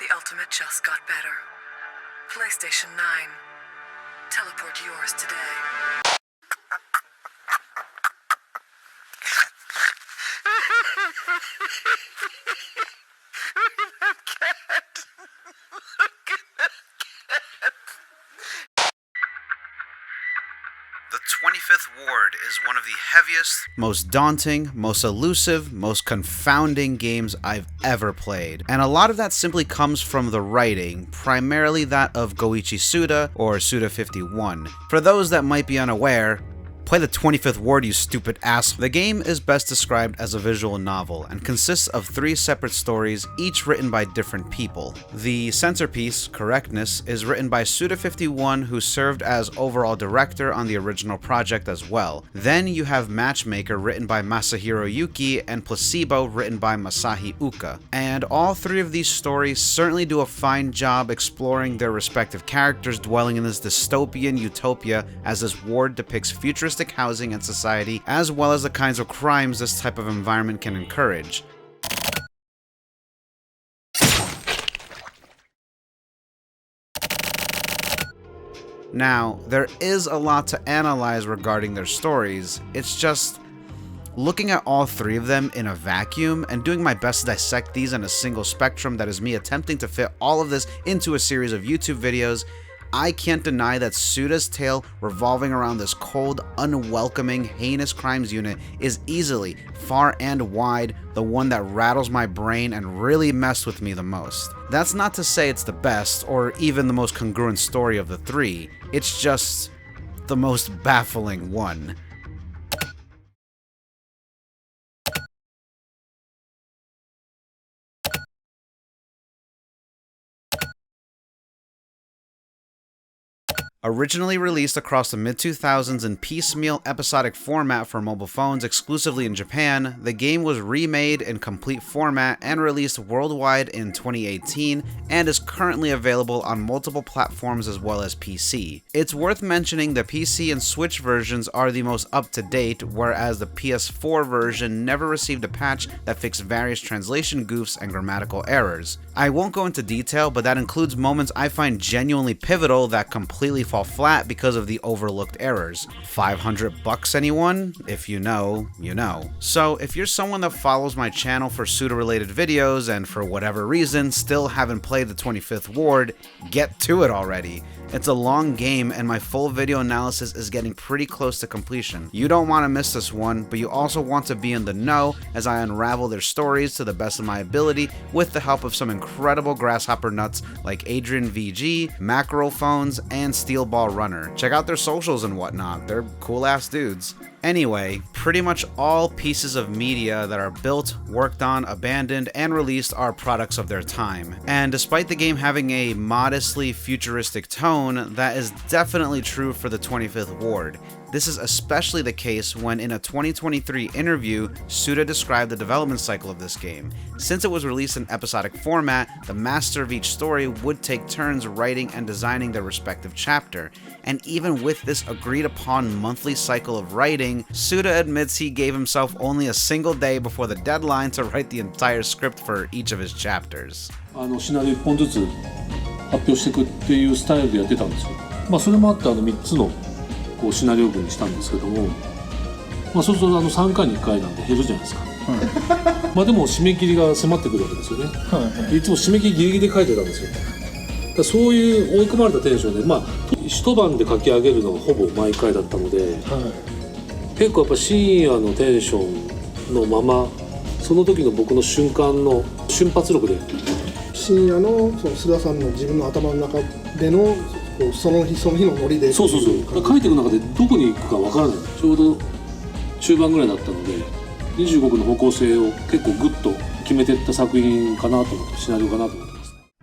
The Ultimate just got better. PlayStation 9. Teleport yours today. The 25th Ward is one of the heaviest, most daunting, most elusive, most confounding games I've ever played. And a lot of that simply comes from the writing, primarily that of Goichi Suda or Suda 51. For those that might be unaware, play the 25th Ward, you stupid ass. The game is best described as a visual novel and consists of 3 separate stories, each written by different people. The centerpiece, Correctness, is written by Suda 51, who served as overall director on the original project as well. Then you have Matchmaker, written by Masahiro Yuki, and Placebo, written by Masahi Uka. And all 3 of these stories certainly do a fine job exploring their respective characters dwelling in this dystopian utopia as this ward depicts futuristic housing and society, as well as the kinds of crimes this type of environment can encourage. Now, there is a lot to analyze regarding their stories. It's just looking at all 3 of them in a vacuum and doing my best to dissect these in a single spectrum that is me attempting to fit all of this into a series of YouTube videos. I can't deny that Suda's tale revolving around this cold, unwelcoming, heinous crimes unit is easily, far and wide, the one that rattles my brain and really messed with me the most. That's not to say it's the best, or even the most congruent story of the 3, it's just the most baffling one. Originally released across the mid-2000s in piecemeal episodic format for mobile phones exclusively in Japan, the game was remade in complete format and released worldwide in 2018 and is currently available on multiple platforms as well as PC. It's worth mentioning the PC and Switch versions are the most up-to-date, whereas the PS4 version never received a patch that fixed various translation goofs and grammatical errors. I won't go into detail, but that includes moments I find genuinely pivotal that completely fall flat because of the overlooked errors. $500 anyone? If you know, you know. So if you're someone that follows my channel for Suda related videos and for whatever reason still haven't played the 25th Ward, get to it already. It's a long game and my full video analysis is getting pretty close to completion. You don't want to miss this one, but you also want to be in the know as I unravel their stories to the best of my ability with the help of some incredible Grasshopper nuts like Adrian VG, Mackerel Phones, and Steel Ball Runner. Check out their socials and whatnot, they're cool ass dudes. Anyway, pretty much all pieces of media that are built, worked on, abandoned, and released are products of their time. And despite the game having a modestly futuristic tone, that is definitely true for the 25th Ward. This is especially the case when in a 2023 interview, Suda described the development cycle of this game. Since it was released in episodic format, the master of each story would take turns writing and designing their respective chapter. And even with this agreed upon monthly cycle of writing, Suda admits he gave himself only a single day before the deadline to write the entire script for each of his chapters. シナリオ1本ずつ発表していくっていうスタイルでやってたんですよ。それもあって3つのこうシナリオ群にしたんですけども、そうすると3回に1回なんで減るじゃないですか。でも締め切りが迫ってくるわけですよね。いつも締め切りギリギリで書いてたんですよ。だそういう追い込まれたテンションで、一晩で書き上げるのがほぼ毎回だったので、結構やっぱ深夜のテンションのまま、その時の僕の瞬間の瞬発力で、深夜のその須田さんの自分の頭の中でのその日のノリで、そう書いていく中でどこに行くかわからない。ちょうど中盤ぐらいだったので、25分の方向性を結構グッと決めていった作品かなと思って、シナリオかなと思って。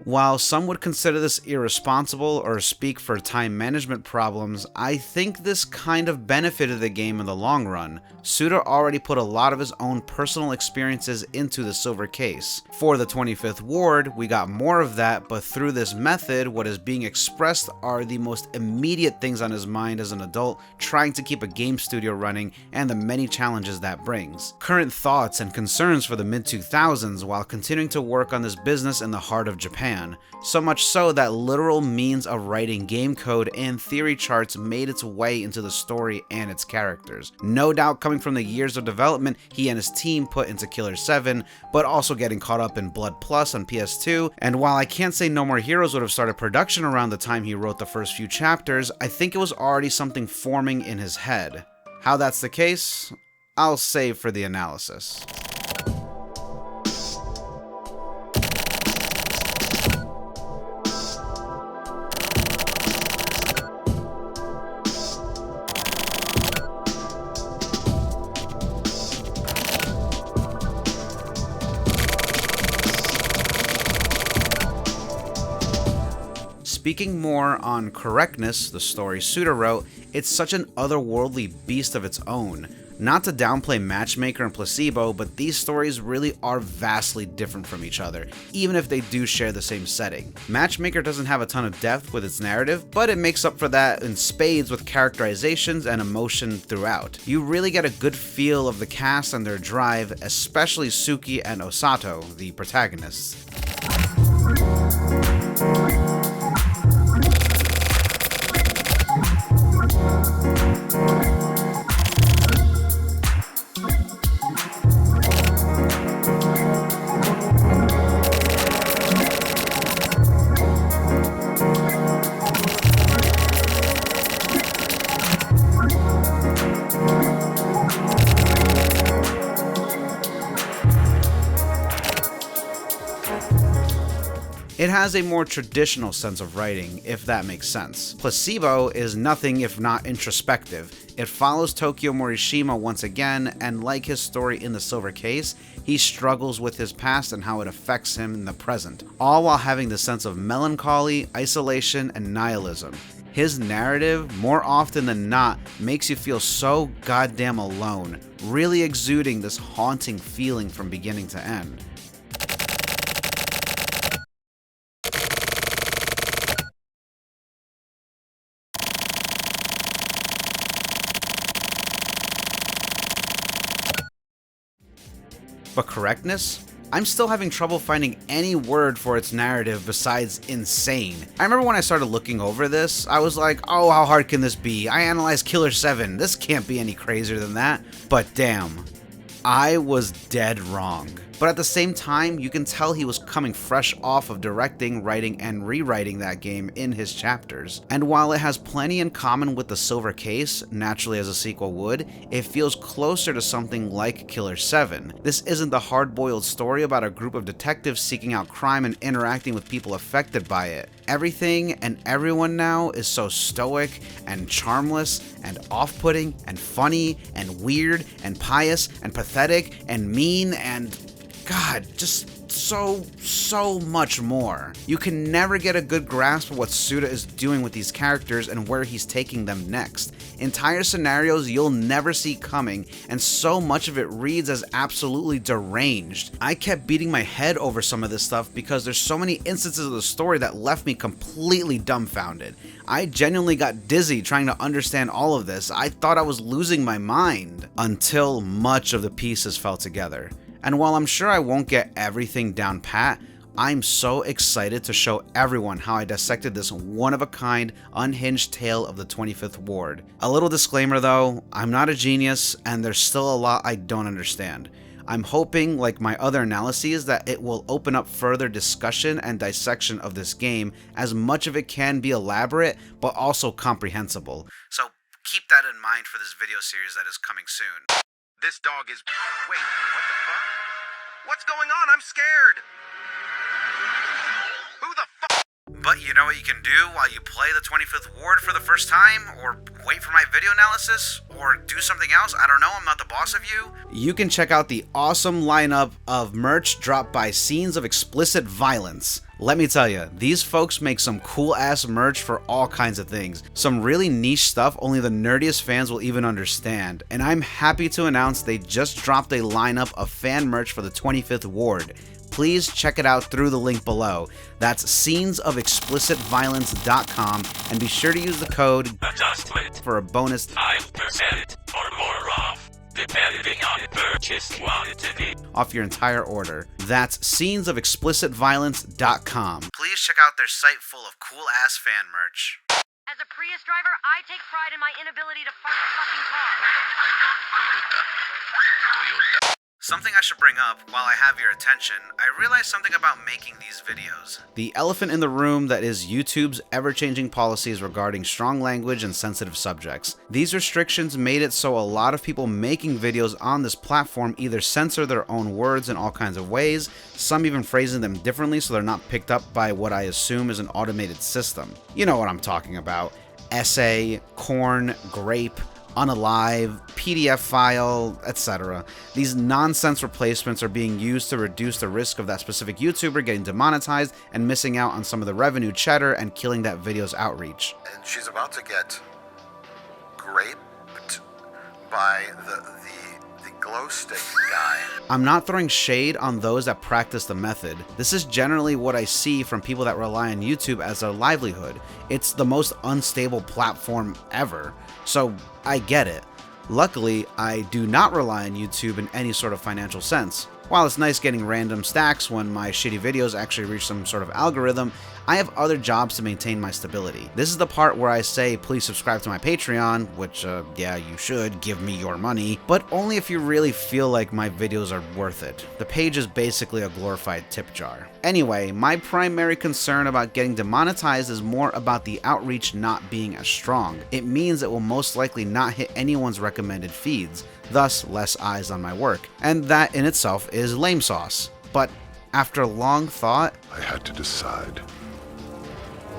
While some would consider this irresponsible or speak for time management problems, I think this kind of benefited the game in the long run. Suda already put a lot of his own personal experiences into the silver case. For the 25th Ward, we got more of that, but through this method, what is being expressed are the most immediate things on his mind as an adult, trying to keep a game studio running and the many challenges that brings. Current thoughts and concerns for the mid-2000s while continuing to work on this business in the heart of Japan. Japan. So much so that literal means of writing game code and theory charts made its way into the story and its characters. No doubt coming from the years of development he and his team put into Killer 7, but also getting caught up in Blood Plus on PS2, and while I can't say No More Heroes would have started production around the time he wrote the first few chapters, I think it was already something forming in his head. How that's the case, I'll save for the analysis. Speaking more on Correctness, the story Suda wrote, it's such an otherworldly beast of its own. Not to downplay Matchmaker and Placebo, but these stories really are vastly different from each other, even if they do share the same setting. Matchmaker doesn't have a ton of depth with its narrative, but it makes up for that in spades with characterizations and emotion throughout. You really get a good feel of the cast and their drive, especially Suki and Osato, the protagonists. It has a more traditional sense of writing, if that makes sense. Placebo is nothing if not introspective. It follows Tokyo Morishima once again, and like his story in The Silver Case, he struggles with his past and how it affects him in the present, all while having the sense of melancholy, isolation, and nihilism. His narrative, more often than not, makes you feel so goddamn alone, really exuding this haunting feeling from beginning to end. But Correctness? I'm still having trouble finding any word for its narrative besides insane. I remember when I started looking over this, I was like, oh, how hard can this be? I analyzed Killer 7, this can't be any crazier than that. But damn, I was dead wrong. But at the same time, you can tell he was coming fresh off of directing, writing, and rewriting that game in his chapters. And while it has plenty in common with The Silver Case, naturally as a sequel would, it feels closer to something like Killer 7. This isn't the hard-boiled story about a group of detectives seeking out crime and interacting with people affected by it. Everything and everyone now is so stoic and charmless and off-putting and funny and weird and pious and pathetic and mean and... God, just so much more. You can never get a good grasp of what Suda is doing with these characters and where he's taking them next. Entire scenarios you'll never see coming, and so much of it reads as absolutely deranged. I kept beating my head over some of this stuff because there's so many instances of the story that left me completely dumbfounded. I genuinely got dizzy trying to understand all of this. I thought I was losing my mind until much of the pieces fell together. And while I'm sure I won't get everything down pat, I'm so excited to show everyone how I dissected this one-of-a-kind, unhinged tale of the 25th Ward. A little disclaimer though, I'm not a genius and there's still a lot I don't understand. I'm hoping, like my other analyses, that it will open up further discussion and dissection of this game, as much of it can be elaborate, but also comprehensible. So keep that in mind for this video series that is coming soon. This dog is... Wait, what the fuck? What's going on? I'm scared! Who the fuck? But you know what you can do while you play the 25th Ward for the first time? Or wait for my video analysis? Or do something else? I don't know, I'm not the boss of you. You can check out the awesome lineup of merch dropped by Scenes of Explicit Violence. Let me tell you, these folks make some cool ass merch for all kinds of things. Some really niche stuff only the nerdiest fans will even understand. And I'm happy to announce they just dropped a lineup of fan merch for the 25th Ward. Please check it out through the link below. That's scenesofexplicitviolence.com, and be sure to use the code adjustment for a bonus 5% or more off. depending on purchase quantity. Off your entire order. That's scenesofexplicitviolence.com. Please check out their site full of cool-ass fan merch. As a Prius driver, I take pride in my inability to park a fucking car. Something I should bring up while I have your attention, I realized something about making these videos. The elephant in the room that is YouTube's ever-changing policies regarding strong language and sensitive subjects. These restrictions made it so a lot of people making videos on this platform either censor their own words in all kinds of ways, some even phrasing them differently so they're not picked up by what I assume is an automated system. You know what I'm talking about. Essay, corn, grape, unalive, PDF file, etc. These nonsense replacements are being used to reduce the risk of that specific YouTuber getting demonetized and missing out on some of the revenue cheddar and killing that video's outreach. And she's about to get raped by the glow stick guy. I'm not throwing shade on those that practice the method. This is generally what I see from people that rely on YouTube as their livelihood. It's the most unstable platform ever, so I get it. Luckily, I do not rely on YouTube in any sort of financial sense. While it's nice getting random stacks when my shitty videos actually reach some sort of algorithm, I have other jobs to maintain my stability. This is the part where I say please subscribe to my Patreon, which yeah, you should give me your money, but only if you really feel like my videos are worth it. The page is basically a glorified tip jar. Anyway, my primary concern about getting demonetized is more about the outreach not being as strong. It means it will most likely not hit anyone's recommended feeds, thus less eyes on my work. And that in itself is lame sauce. But after long thought, I had to decide.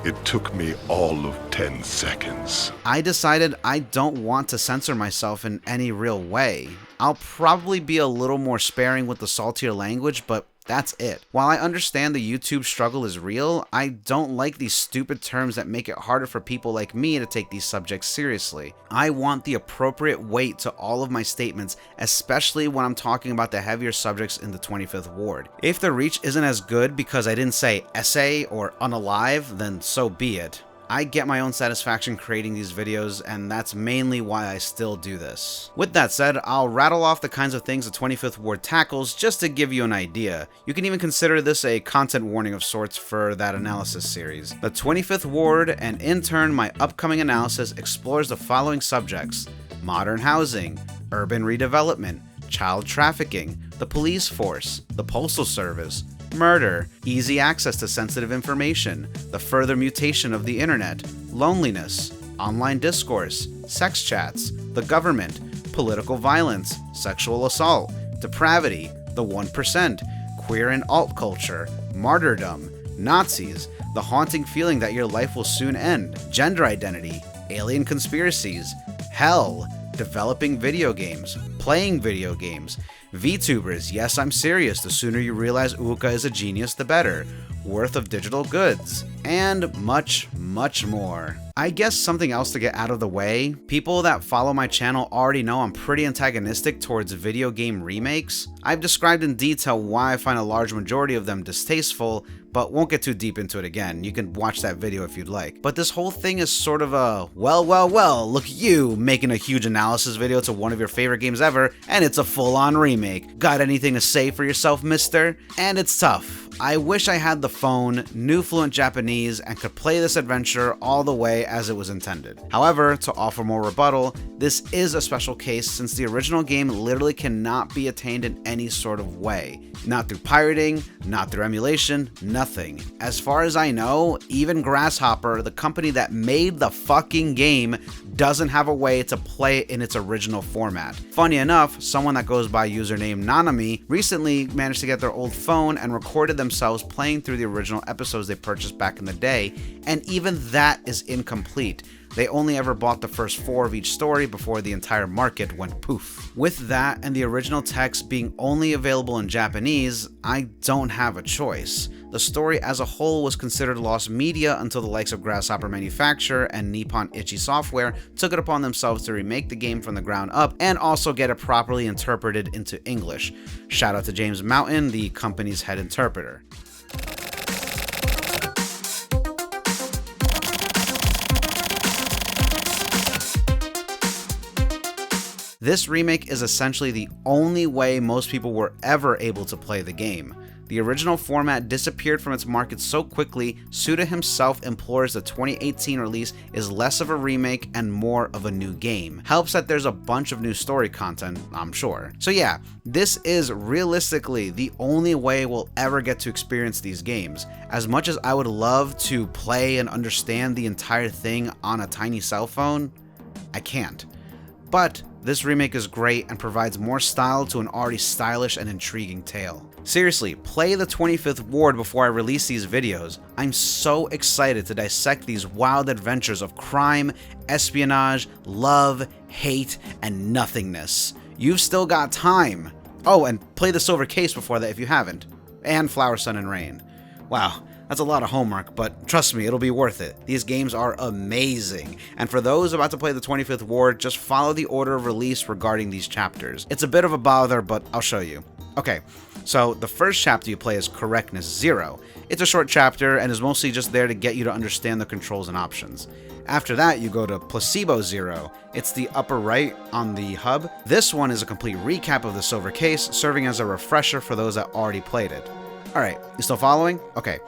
It took me all of 10 seconds. I decided I don't want to censor myself in any real way. I'll probably be a little more sparing with the saltier language, but that's it. While I understand the YouTube struggle is real, I don't like these stupid terms that make it harder for people like me to take these subjects seriously. I want the appropriate weight to all of my statements, especially when I'm talking about the heavier subjects in the 25th Ward. If the reach isn't as good because I didn't say essay or unalive, then so be it. I get my own satisfaction creating these videos, and that's mainly why I still do this. With that said, I'll rattle off the kinds of things the 25th Ward tackles just to give you an idea. You can even consider this a content warning of sorts for that analysis series. The 25th Ward, and in turn my upcoming analysis, explores the following subjects: modern housing, urban redevelopment, child trafficking, the police force, the postal service, murder, easy access to sensitive information, the further mutation of the internet, loneliness, online discourse, sex chats, the government, political violence, sexual assault, depravity, the 1%, queer and alt culture, martyrdom, Nazis, the haunting feeling that your life will soon end, gender identity, alien conspiracies, hell, developing video games, playing video games, VTubers, yes I'm serious, the sooner you realize Uka is a genius the better, worth of digital goods, and much, much more. I guess something else to get out of the way, people that follow my channel already know I'm pretty antagonistic towards video game remakes. I've described in detail why I find a large majority of them distasteful, but won't get too deep into it again. You can watch that video if you'd like. But this whole thing is sort of a, well, look at you making a huge analysis video to one of your favorite games ever, and it's a full-on remake. Got anything to say for yourself, mister? And it's tough. I wish I had the phone, knew fluent Japanese, and could play this adventure all the way as it was intended. However, to offer more rebuttal, this is a special case since the original game literally cannot be attained in any sort of way. Not through pirating, not through emulation, nothing. As far as I know, even Grasshopper, the company that made the fucking game, doesn't have a way to play it in its original format. Funny enough, someone that goes by username Nanami recently managed to get their old phone and recorded themselves playing through the original episodes they purchased back in the day, and even that is incomplete. They only ever bought the first 4 of each story before the entire market went poof. With that and the original text being only available in Japanese, I don't have a choice. The story as a whole was considered lost media until the likes of Grasshopper Manufacture and Nippon Ichi Software took it upon themselves to remake the game from the ground up and also get it properly interpreted into English. Shout out to James Mountain, the company's head interpreter. This remake is essentially the only way most people were ever able to play the game. The original format disappeared from its market so quickly, Suda himself implores the 2018 release is less of a remake and more of a new game. Helps that there's a bunch of new story content, I'm sure. So yeah, this is realistically the only way we'll ever get to experience these games. As much as I would love to play and understand the entire thing on a tiny cell phone, I can't. But this remake is great and provides more style to an already stylish and intriguing tale. Seriously, play the 25th Ward before I release these videos. I'm so excited to dissect these wild adventures of crime, espionage, love, hate, and nothingness. You've still got time. Oh, and play the Silver Case before that if you haven't. And Flower, Sun, and Rain. Wow. That's a lot of homework, but trust me, it'll be worth it. These games are amazing. And for those about to play the 25th Ward, just follow the order of release regarding these chapters. It's a bit of a bother, but I'll show you. Okay, so the first chapter you play is Correctness 0. It's a short chapter and is mostly just there to get you to understand the controls and options. After that, you go to Placebo 0. It's the upper right on the hub. This one is a complete recap of the Silver Case, serving as a refresher for those that already played it. Alright, you still following? Okay.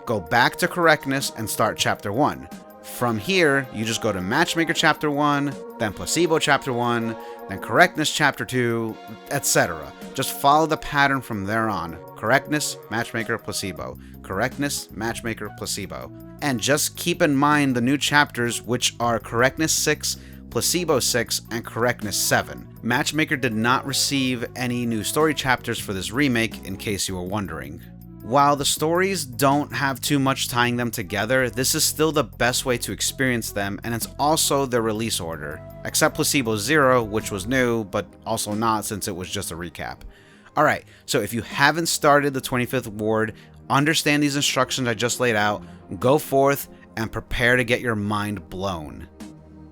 Go back to Correctness and start Chapter 1. From here, you just go to Matchmaker Chapter 1, then Placebo Chapter 1, then Correctness Chapter 2, etc. Just follow the pattern from there on. Correctness, Matchmaker, Placebo. Correctness, Matchmaker, Placebo. And just keep in mind the new chapters, which are Correctness 6, Placebo 6, and Correctness 7. Matchmaker did not receive any new story chapters for this remake, in case you were wondering. While the stories don't have too much tying them together, this is still the best way to experience them, and it's also the release order. Except Placebo 0, which was new, but also not since it was just a recap. Alright, so if you haven't started the 25th Ward, understand these instructions I just laid out, go forth and prepare to get your mind blown.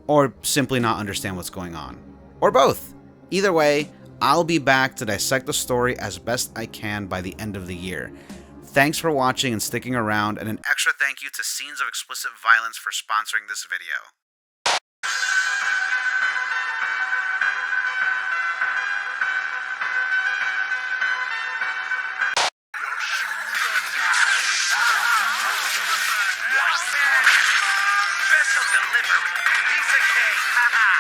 Or simply not understand what's going on. Or both. Either way, I'll be back to dissect the story as best I can by the end of the year. Thanks for watching and sticking around, and an extra thank you to Scenes of Explicit Violence for sponsoring this video. Special delivery. Piece of cake.